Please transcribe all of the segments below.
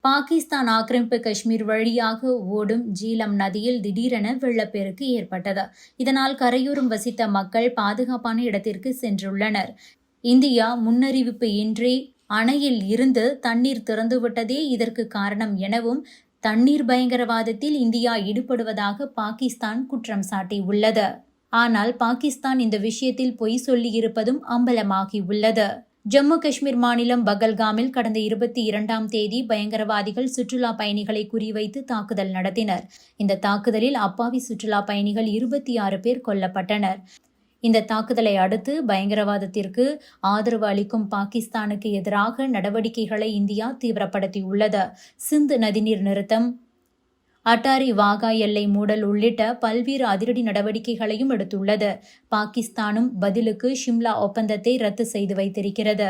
பாகிஸ்தான் ஆக்கிரமிப்பு காஷ்மீர் வழியாக ஓடும் ஜீலம் நதியில் திடீரென வெள்ளப்பெருக்கு ஏற்பட்டது. இதனால் கரையோரம் வசித்த மக்கள் பாதுகாப்பான இடத்திற்கு சென்றுள்ளனர். இந்தியா முன்னறிவிப்பு இன்றி அணையில் இருந்து தண்ணீர் திறந்துவிட்டதே இதற்கு காரணம் எனவும், தண்ணீர் பயங்கரவாதத்தில் இந்தியா ஈடுபடுவதாக பாகிஸ்தான் குற்றம் சாட்டியுள்ளது. ஆனால் பாகிஸ்தான் இந்த விஷயத்தில் பொய் சொல்லியிருப்பதும் அம்பலமாகியுள்ளது. ஜம்மு காஷ்மீர் மாநிலம் பகல்காமில் கடந்த 22ஆம் தேதி பயங்கரவாதிகள் சுற்றுலா பயணிகளை குறிவைத்து தாக்குதல் நடத்தினர். இந்த தாக்குதலில் அப்பாவி சுற்றுலா பயணிகள் 26 பேர் கொல்லப்பட்டனர். இந்த தாக்குதலை அடுத்து பயங்கரவாதத்திற்கு ஆதரவு அளிக்கும் பாகிஸ்தானுக்கு எதிராக நடவடிக்கைகளை இந்தியா தீவிரப்படுத்தியுள்ளது. சிந்து நதிநீர் நிறுத்தம், அட்டாரி வாகா எல்லை மூடல் உள்ளிட்ட பல்வேறு அதிரடி நடவடிக்கைகளையும் எடுத்துள்ளது. பாகிஸ்தானும் பதிலுக்கு ஷிம்லா ஒப்பந்தத்தை ரத்து செய்து வைத்திருக்கிறது.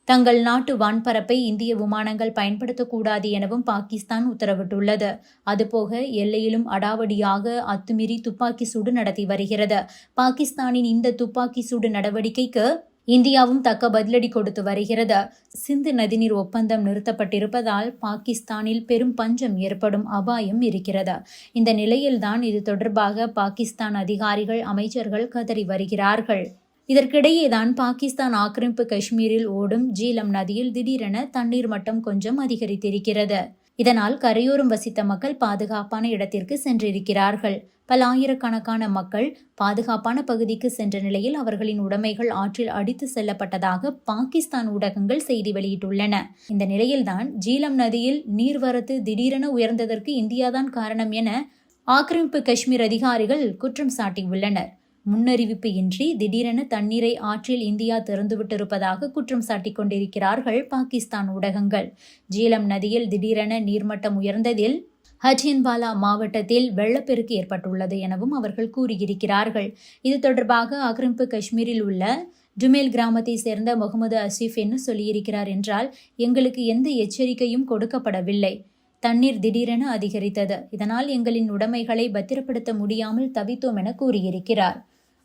தங்கள் நாட்டு வான்பரப்பை இந்திய விமானங்கள் பயன்படுத்தக்கூடாது எனவும் பாகிஸ்தான் உத்தரவிட்டுள்ளது. அதுபோக எல்லையிலும் அடாவடியாக அத்துமீறி துப்பாக்கி சூடு நடத்தி வருகிறது. பாகிஸ்தானின் இந்த துப்பாக்கி சூடு நடவடிக்கைக்கு இந்தியாவும் தக்க பதிலடி கொடுத்து வருகிறது. சிந்து நதிநீர் ஒப்பந்தம் நிறுத்தப்பட்டிருப்பதால் பாகிஸ்தானில் பெரும் பஞ்சம் ஏற்படும் அபாயம் இருக்கிறது. இந்த நிலையில்தான் இது தொடர்பாக பாகிஸ்தான் அதிகாரிகள், அமைச்சர்கள் கதறி வருகிறார்கள். இதற்கிடையேதான் பாகிஸ்தான் ஆக்கிரமிப்பு காஷ்மீரில் ஓடும் ஜீலம் நதியில் திடீரென தண்ணீர் மட்டம் கொஞ்சம் அதிகரித்திருக்கிறது. இதனால் கரையோரம் வசித்த மக்கள் பாதுகாப்பான இடத்திற்கு சென்றிருக்கிறார்கள். பல ஆயிரக்கணக்கான மக்கள் பாதுகாப்பான பகுதிக்கு சென்ற நிலையில் அவர்களின் உடைமைகள் ஆற்றில் அடித்து செல்லப்பட்டதாக பாகிஸ்தான் ஊடகங்கள் செய்தி வெளியிட்டுள்ளன. இந்த நிலையில்தான் ஜீலம் நதியில் நீர்வரத்து திடீரென உயர்ந்ததற்கு இந்தியாதான் காரணம் என ஆக்கிரமிப்பு காஷ்மீர் அதிகாரிகள் குற்றம் சாட்டியுள்ளனர். முன்னறிவிப்பு இன்றி திடீரென தண்ணீரை ஆற்றில் இந்தியா திறந்துவிட்டிருப்பதாக குற்றம் சாட்டிக் கொண்டிருக்கிறார்கள் பாகிஸ்தான் ஊடகங்கள். ஜீலம் நதியில் திடீரென நீர்மட்டம் உயர்ந்ததில் ஹஜின்வாலா மாவட்டத்தில் வெள்ளப்பெருக்கு ஏற்பட்டுள்ளது எனவும் அவர்கள் கூறியிருக்கிறார்கள். இது தொடர்பாக ஆக்கிரமிப்பு காஷ்மீரில் உள்ள டுமேல் கிராமத்தை சேர்ந்த முகமது அசீஃப் என்ன சொல்லியிருக்கிறார் என்றால், எங்களுக்கு எந்த எச்சரிக்கையும் கொடுக்கப்படவில்லை. தண்ணீர் திடீரென அதிகரித்தது. இதனால் எங்களின் உடைமைகளை பத்திரப்படுத்த முடியாமல் தவித்தோம் என கூறியிருக்கிறார்.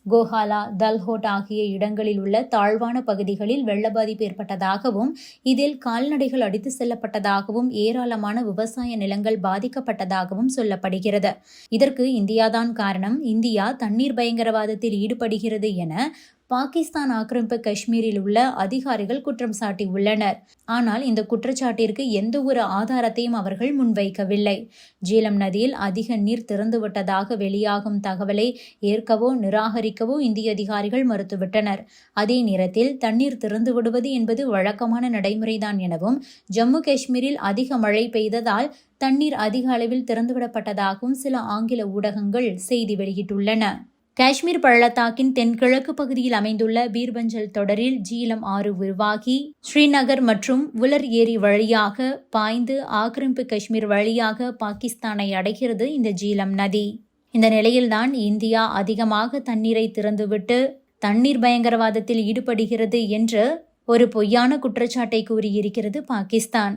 கோஹாலா, தல்ஹோட் ஆகிய இடங்களில் உள்ள தாழ்வான பகுதிகளில் வெள்ள பாதிப்பு ஏற்பட்டதாகவும், இதில் கால்நடைகள் அடித்து செல்லப்பட்டதாகவும், ஏராளமான விவசாய நிலங்கள் பாதிக்கப்பட்டதாகவும் சொல்லப்படுகிறது. இதற்கு இந்தியாதான் காரணம். இந்தியா தண்ணீர் பயங்கரவாதத்தில் ஈடுபடுகிறது என பாகிஸ்தான் ஆக்கிரமிப்பு காஷ்மீரில் உள்ள அதிகாரிகள் குற்றம் சாட்டியுள்ளனர். ஆனால் இந்த குற்றச்சாட்டிற்கு எந்த ஒரு ஆதாரத்தையும் அவர்கள் முன்வைக்கவில்லை. ஜீலம் நதியில் அதிக நீர் திறந்துவிட்டதாக வெளியாகும் தகவலை ஏற்கவோ நிராகரிக்கவோ இந்திய அதிகாரிகள் மறுத்துவிட்டனர். அதே நேரத்தில் தண்ணீர் திறந்து விடுவது என்பது வழக்கமான நடைமுறைதான் எனவும், ஜம்மு காஷ்மீரில் அதிக மழை பெய்ததால் தண்ணீர் அதிக அளவில் திறந்துவிடப்பட்டதாகவும் சில ஆங்கில ஊடகங்கள் செய்தி வெளியிட்டுள்ளன. காஷ்மீர் பள்ளத்தாக்கின் தென்கிழக்கு பகுதியில் அமைந்துள்ள பீர்பஞ்சல் தொடரில் ஜீலம் ஆறு உருவாகி ஸ்ரீநகர் மற்றும் உலர் ஏரி வழியாக பாய்ந்து ஆக்கிரமிப்பு காஷ்மீர் வழியாக பாகிஸ்தானை அடைகிறது இந்த ஜீலம் நதி. இந்த நிலையில்தான் இந்தியா அதிகமாக தண்ணீரை திறந்துவிட்டு தண்ணீர் பயங்கரவாதத்தில் ஈடுபடுகிறது என்று ஒரு பொய்யான குற்றச்சாட்டை கூறியிருக்கிறது பாகிஸ்தான்.